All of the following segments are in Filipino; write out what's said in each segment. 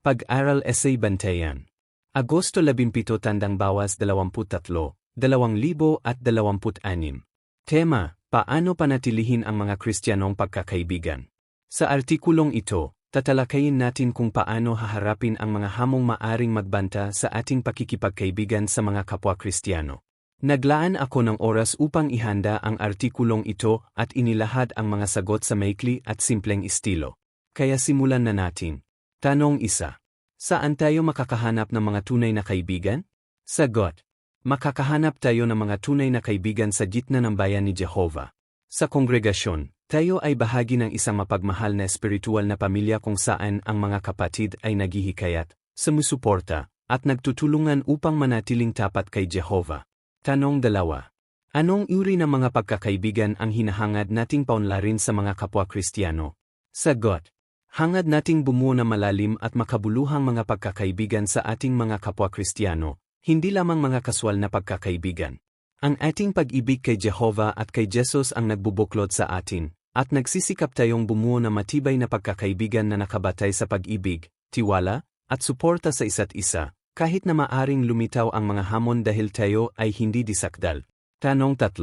Pag-aral Essay Bantayan. Agosto 17 Tandang Bawas 23, 2026. Tema, paano panatilihin ang mga Kristiyanong pagkakaibigan? Sa artikulong ito, tatalakayin natin kung paano haharapin ang mga hamong maaring magbanta sa ating pakikipagkaibigan sa mga kapwa Kristiyano. Naglaan ako ng oras upang ihanda ang artikulong ito at inilahad ang mga sagot sa maikli at simpleng estilo. Kaya simulan na natin. Tanong 1. Saan tayo makakahanap ng mga tunay na kaibigan? Sagot. Makakahanap tayo ng mga tunay na kaibigan sa gitna ng bayan ni Jehovah. Sa kongregasyon, tayo ay bahagi ng isang mapagmahal na espiritual na pamilya kung saan ang mga kapatid ay naghihikayat, sumusuporta, at nagtutulungan upang manatiling tapat kay Jehovah. Tanong 2. Anong uri ng mga pagkakaibigan ang hinahangad nating paunlarin sa mga kapwa Kristiyano? Sagot. Hangad nating bumuo na malalim at makabuluhang mga pagkakaibigan sa ating mga kapwa Kristiyano, hindi lamang mga kaswal na pagkakaibigan. Ang ating pag-ibig kay Jehovah at kay Jesus ang nagbubuklod sa atin, at nagsisikap tayong bumuo na matibay na pagkakaibigan na nakabatay sa pag-ibig, tiwala, at suporta sa isa't isa, kahit na maaring lumitaw ang mga hamon dahil tayo ay hindi disakdal. Tanong 3.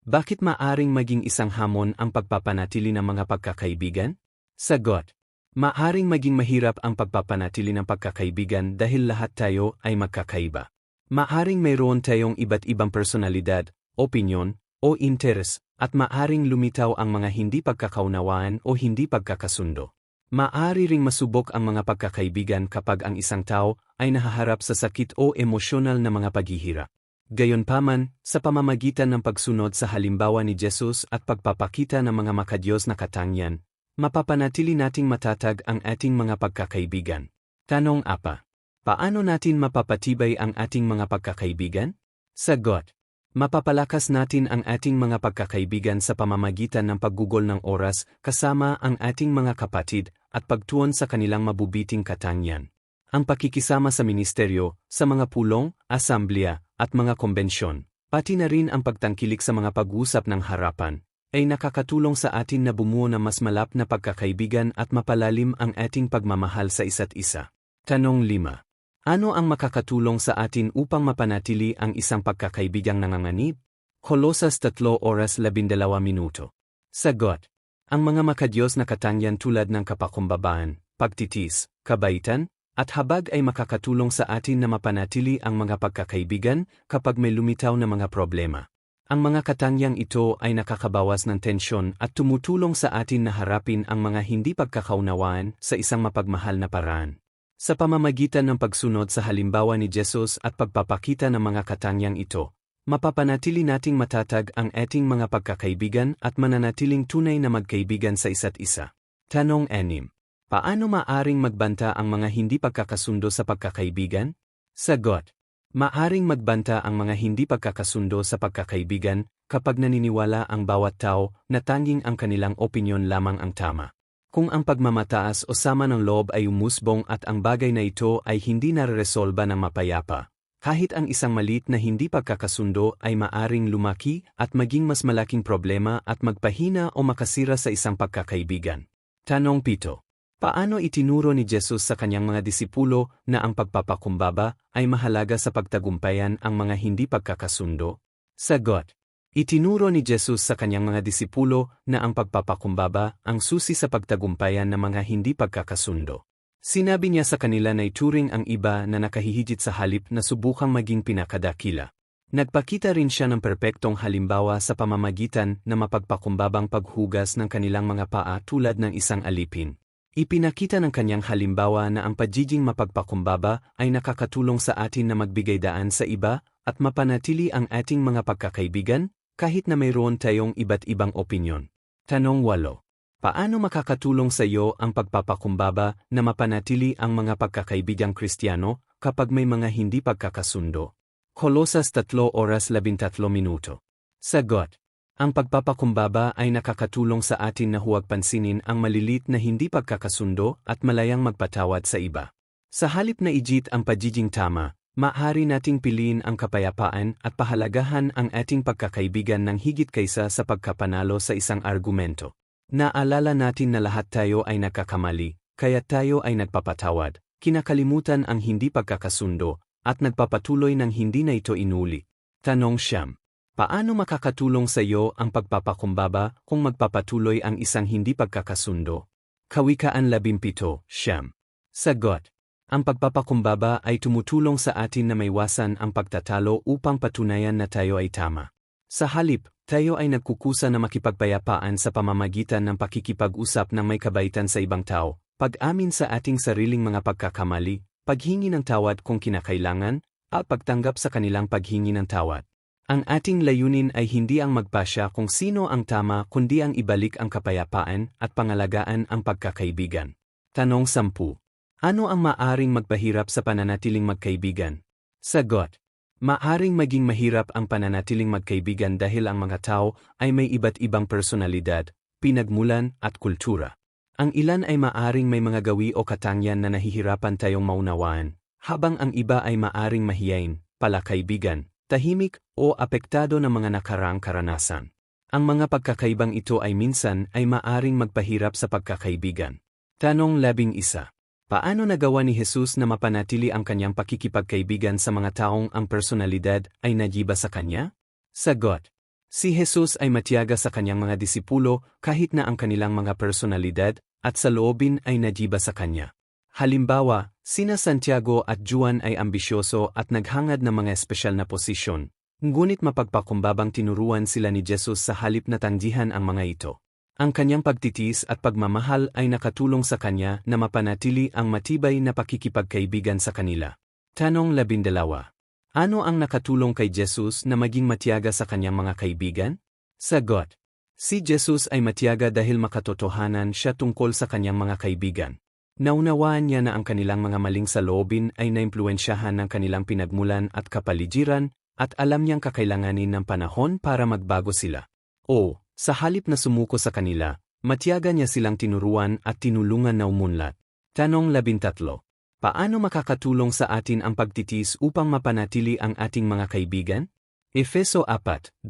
Bakit maaring maging isang hamon ang pagpapanatili ng mga pagkakaibigan? Sagot. Maaring maging mahirap ang pagpapanatili ng pagkakaibigan dahil lahat tayo ay magkakaiba. Maaring mayroon tayong iba't ibang personalidad, opinyon, o interes, at maaring lumitaw ang mga hindi pagkakaunawaan o hindi pagkakasundo. Maari ring masubok ang mga pagkakaibigan kapag ang isang tao ay nahaharap sa sakit o emosyonal na mga paghihirap. Gayunpaman, sa pamamagitan ng pagsunod sa halimbawa ni Jesus at pagpapakita ng mga makadiyos na katangian, mapapanatili nating matatag ang ating mga pagkakaibigan. Tanong 4. Paano natin mapapatibay ang ating mga pagkakaibigan? Sagot. Mapapalakas natin ang ating mga pagkakaibigan sa pamamagitan ng paggugol ng oras kasama ang ating mga kapatid at pagtuon sa kanilang mabubiting katangian. Ang pakikisama sa ministeryo, sa mga pulong, asamblea, at mga kombensyon, pati na rin ang pagtangkilik sa mga pag-uusap ng harapan, ay nakakatulong sa atin na bumuo ng mas malapit na pagkakaibigan at mapalalim ang ating pagmamahal sa isa't isa. Tanong 5. Ano ang makakatulong sa atin upang mapanatili ang isang pagkakaibigang nanganganib? Kolosas 3:12. Sagot. Ang mga makadiyos na katangian tulad ng kapakumbabaan, pagtitis, kabaitan, at habag ay makakatulong sa atin na mapanatili ang mga pagkakaibigan kapag may lumitaw na mga problema. Ang mga katangiang ito ay nakakabawas ng tensyon at tumutulong sa atin na harapin ang mga hindi pagkakaunawaan sa isang mapagmahal na paraan. Sa pamamagitan ng pagsunod sa halimbawa ni Jesus at pagpapakita ng mga katangiang ito, mapapanatili nating matatag ang ating mga pagkakaibigan at mananatiling tunay na magkaibigan sa isa't isa. Tanong 6. Paano maaring magbanta ang mga hindi pagkakasundo sa pagkakaibigan? Sagot. Maaring magbanta ang mga hindi pagkakasundo sa pagkakaibigan kapag naniniwala ang bawat tao na tanging ang kanilang opinyon lamang ang tama. Kung ang pagmamataas o sama ng loob ay umusbong at ang bagay na ito ay hindi nareresolba ng mapayapa, kahit ang isang maliit na hindi pagkakasundo ay maaring lumaki at maging mas malaking problema at magpahina o makasira sa isang pagkakaibigan. Tanong 7. Paano itinuro ni Jesus sa kanyang mga disipulo na ang pagpapakumbaba ay mahalaga sa pagtagumpayan ang mga hindi pagkakasundo? Sagot. Itinuro ni Jesus sa kanyang mga disipulo na ang pagpapakumbaba ang susi sa pagtagumpayan ng mga hindi pagkakasundo. Sinabi niya sa kanila na ituring ang iba na nakahihigit sa halip na subukang maging pinakadakila. Nagpakita rin siya ng perpektong halimbawa sa pamamagitan na mapagpakumbabang paghugas ng kanilang mga paa tulad ng isang alipin. Ipinakita ng kanyang halimbawa na ang pagiging mapagpakumbaba ay nakakatulong sa atin na magbigay daan sa iba at mapanatili ang ating mga pagkakaibigan kahit na mayroon tayong iba't ibang opinyon. Tanong 8. Paano makakatulong sa iyo ang pagpapakumbaba na mapanatili ang mga pagkakaibigang Kristiyano kapag may mga hindi pagkakasundo? Kolosas 3:13. Sagot. Ang pagpapakumbaba ay nakakatulong sa atin na huwag pansinin ang malilit na hindi pagkakasundo at malayang magpatawad sa iba. Sa halip na ijit ang pagiging tama, maaari nating piliin ang kapayapaan at pahalagahan ang ating pagkakaibigan ng higit kaysa sa pagkapanalo sa isang argumento. Naalala natin na lahat tayo ay nagkakamali, kaya tayo ay nagpapatawad, kinakalimutan ang hindi pagkakasundo, at nagpapatuloy ng hindi na ito inuli. Tanong siyam. Paano makakatulong sa iyo ang pagpapakumbaba kung magpapatuloy ang isang hindi pagkakasundo? Kawikaan 17:9. Sagot. Ang pagpapakumbaba ay tumutulong sa atin na maiwasan ang pagtatalo upang patunayan na tayo ay tama. Sa halip, tayo ay nagkukusa na makipagpayapaan sa pamamagitan ng pakikipag-usap ng may kabaitan sa ibang tao, pag-amin sa ating sariling mga pagkakamali, paghingi ng tawad kung kinakailangan, at pagtanggap sa kanilang paghingi ng tawad. Ang ating layunin ay hindi ang magpasya kung sino ang tama kundi ang ibalik ang kapayapaan at pangalagaan ang pagkakaibigan. Tanong 10. Ano ang maaring magpahirap sa pananatiling magkaibigan? Sagot. Maaring maging mahirap ang pananatiling magkaibigan dahil ang mga tao ay may iba't ibang personalidad, pinagmulan at kultura. Ang ilan ay maaring may mga gawi o katangian na nahihirapan tayong maunawaan, habang ang iba ay maaring mahiyain, palakaibigan, tahimik o apektado ng mga nakaraang karanasan. Ang mga pagkakaibang ito ay minsan ay maaring magpahirap sa pagkakaibigan. Tanong 11. Paano nagawa ni Jesus na mapanatili ang kanyang pakikipagkaibigan sa mga taong ang personalidad ay nagiba sa kanya? Sagot. Si Jesus ay matiyaga sa kanyang mga disipulo kahit na ang kanilang mga personalidad at saloobin ay nagiba sa kanya. Halimbawa, sina Santiago at Juan ay ambisyoso at naghangad ng mga espesyal na posisyon, ngunit mapagpakumbabang tinuruan sila ni Jesus sa halip na tanggihan ang mga ito. Ang kanyang pagtitiis at pagmamahal ay nakatulong sa kanya na mapanatili ang matibay na pakikipagkaibigan sa kanila. Tanong 12. Ano ang nakatulong kay Jesus na maging matiyaga sa kanyang mga kaibigan? Sagot. Si Jesus ay matiyaga dahil makatotohanan siya tungkol sa kanyang mga kaibigan. Naunawaan niya na ang kanilang mga maling saloobin ay naimpluwensyahan ng kanilang pinagmulan at kapaligiran at alam niyang kakailanganin ng panahon para magbago sila. Sa halip na sumuko sa kanila, matiyaga niya silang tinuruan at tinulungan na umunlad. Tanong 13. Paano makakatulong sa atin ang pagtitiis upang mapanatili ang ating mga kaibigan? Efeso 4:2.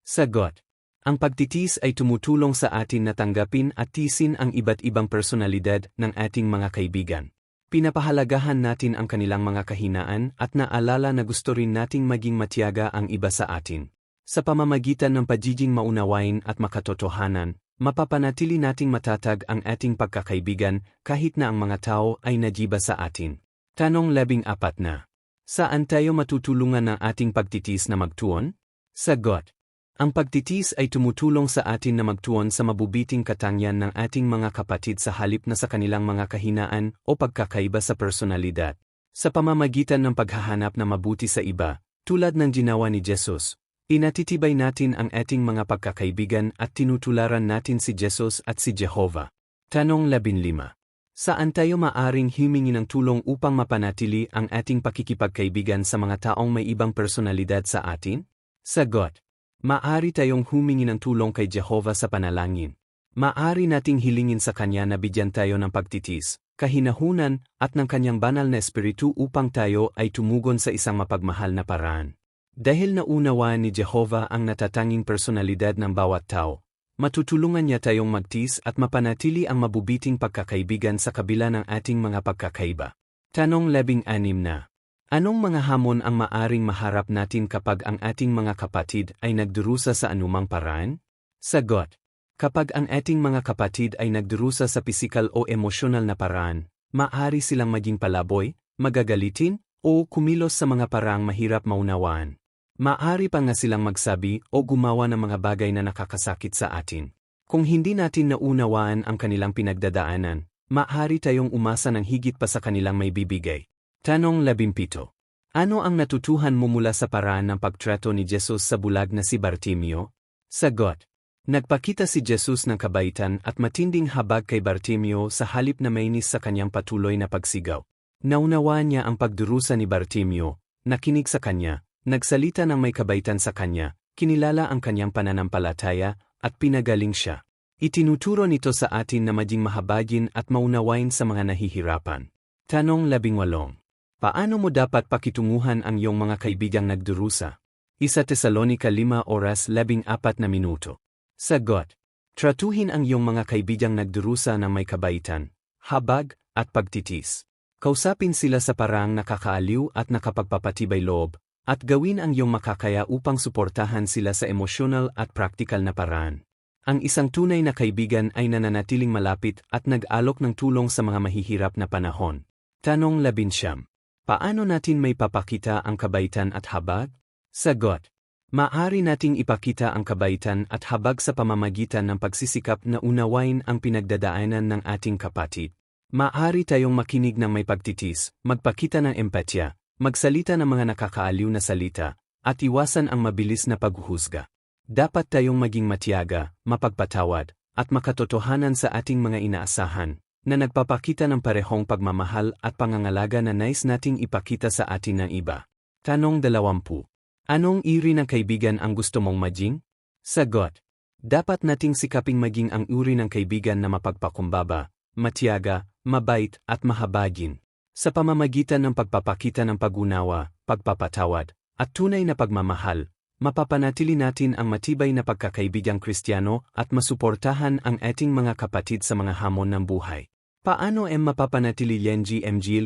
Sagot. Ang pagtitiis ay tumutulong sa atin na tanggapin at tiisin ang iba't ibang personalidad ng ating mga kaibigan. Pinapahalagahan natin ang kanilang mga kahinaan at naalala na gusto rin nating maging matiyaga ang iba sa atin. Sa pamamagitan ng pagiging maunawain at makatotohanan, mapapanatili nating matatag ang ating pagkakaibigan kahit na ang mga tao ay nagiba sa atin. Tanong 14. Saan tayo matutulungan ng ating pagtitiis na magtuon? Sagot. Ang pagtitiis ay tumutulong sa atin na magtuon sa mabubiting katangian ng ating mga kapatid sa halip na sa kanilang mga kahinaan o pagkakaiba sa personalidad. Sa pamamagitan ng paghahanap na mabuti sa iba, tulad ng ginawa ni Jesus, pinatitibay natin ang ating mga pagkakaibigan at tinutularan natin si Jesus at si Jehovah. Tanong 15. Saan tayo maaring humingi ng tulong upang mapanatili ang ating pakikipagkaibigan sa mga taong may ibang personalidad sa atin? Sagot. Maaari tayong humingi ng tulong kay Jehovah sa panalangin. Maaari nating hilingin sa Kanya na bigyan tayo ng pagtitis, kahinahunan at ng Kanyang banal na espiritu upang tayo ay tumugon sa isang mapagmahal na paraan. Dahil naunawaan ni Jehovah ang natatanging personalidad ng bawat tao, matutulungan niya tayong magtiis at mapanatili ang mabubiting pagkakaibigan sa kabila ng ating mga pagkakaiba. Tanong 16 na. Anong mga hamon ang maaring maharap natin kapag ang ating mga kapatid ay nagdurusa sa anumang paraan? Sagot. Kapag ang ating mga kapatid ay nagdurusa sa pisikal o emosyonal na paraan, maaari silang maging palaboy, magagalitin, o kumilos sa mga paraang mahirap maunawaan. Maaari pa nga silang magsabi o gumawa ng mga bagay na nakakasakit sa atin. Kung hindi natin naunawaan ang kanilang pinagdadaanan, maaari tayong umasa ng higit pa sa kanilang may bibigay. Tanong 17. Ano ang natutuhan mo mula sa paraan ng pagtrato ni Jesus sa bulag na si Bartimeo? Sagot. Nagpakita si Jesus ng kabaitan at matinding habag kay Bartimeo sa halip na mainis sa kanyang patuloy na pagsigaw. Naunawaan niya ang pagdurusa ni Bartimeo, nakinig sa kanya, nagsalita ng may kabaitan sa kanya, kinilala ang kanyang pananampalataya, at pinagaling siya. Itinuturo nito sa atin na maging mahabagin at maunawain sa mga nahihirapan. Tanong 18. Paano mo dapat pakitunguhan ang iyong mga kaibigang nagdurusa? 1 Tesalonica 5:14 na minuto. Sagot. Tratuhin ang iyong mga kaibigang nagdurusa ng may kabaitan, habag, at pagtitis. Kausapin sila sa paraang nakakaaliw at nakapagpapatibay loob, at gawin ang iyong makakaya upang suportahan sila sa emosyonal at praktikal na paraan. Ang isang tunay na kaibigan ay nananatiling malapit at nag-alok ng tulong sa mga mahihirap na panahon. Tanong 19. Paano natin may papakita ang kabaitan at habag? Sagot. Maaari nating ipakita ang kabaitan at habag sa pamamagitan ng pagsisikap na unawain ang pinagdadaanan ng ating kapatid. Maaari tayong makinig ng may pagtitis, magpakita ng empatya, magsalita ng mga nakakaaliw na salita, at iwasan ang mabilis na paghuhusga. Dapat tayong maging matiyaga, mapagpatawad, at makatotohanan sa ating mga inaasahan, na nagpapakita ng parehong pagmamahal at pangangalaga na nais nating ipakita sa atin ng iba. Tanong 20. Anong uri ng kaibigan ang gusto mong maging? Sagot. Dapat nating sikaping maging ang uri ng kaibigan na mapagpakumbaba, matiyaga, mabait at mahabagin. Sa pamamagitan ng pagpapakita ng pag-unawa, pagpapatawad, at tunay na pagmamahal, mapapanatili natin ang matibay na pagkakaibigang Kristiyano at masuportahan ang ating mga kapatid sa mga hamon ng buhay. Paano mapapanatili ang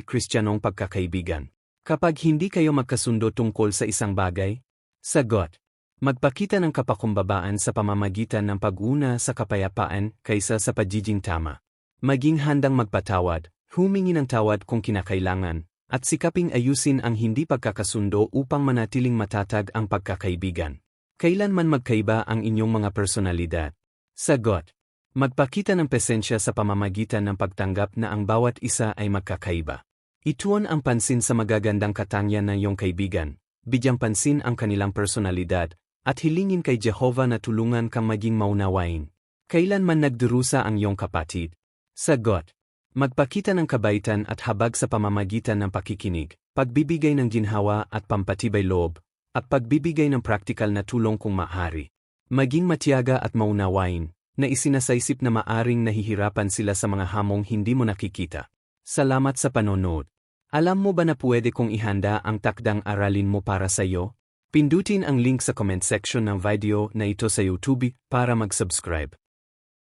Kristiyanong pagkakaibigan? Kapag hindi kayo magkasundo tungkol sa isang bagay? Sagot. Magpakita ng kapakumbabaan sa pamamagitan ng pag-una sa kapayapaan kaysa sa pagiging tama. Maging handang magpatawad, humingi ng tawad kung kinakailangan, at sikaping ayusin ang hindi pagkakasundo upang manatiling matatag ang pagkakaibigan. Kailanman magkaiba ang inyong mga personalidad? Sagot. Magpakita ng presensya sa pamamagitan ng pagtanggap na ang bawat isa ay magkakaiba. Ituon ang pansin sa magagandang katangian ng iyong kaibigan, bigyang pansin ang kanilang personalidad, at hilingin kay Jehovah na tulungan kang maging maunawain. Kailanman nagdurusa ang iyong kapatid? Sagot. Magpakita ng kabaitan at habag sa pamamagitan ng pakikinig, pagbibigay ng ginhawa at pampatibay loob, at pagbibigay ng praktikal na tulong kung maaari. Maging matiyaga at maunawain, na isinasaisip na maaring nahihirapan sila sa mga hamong hindi mo nakikita. Salamat sa panonood. Alam mo ba na pwede kong ihanda ang takdang aralin mo para sa iyo? Pindutin ang link sa comment section ng video na ito sa YouTube para mag-subscribe.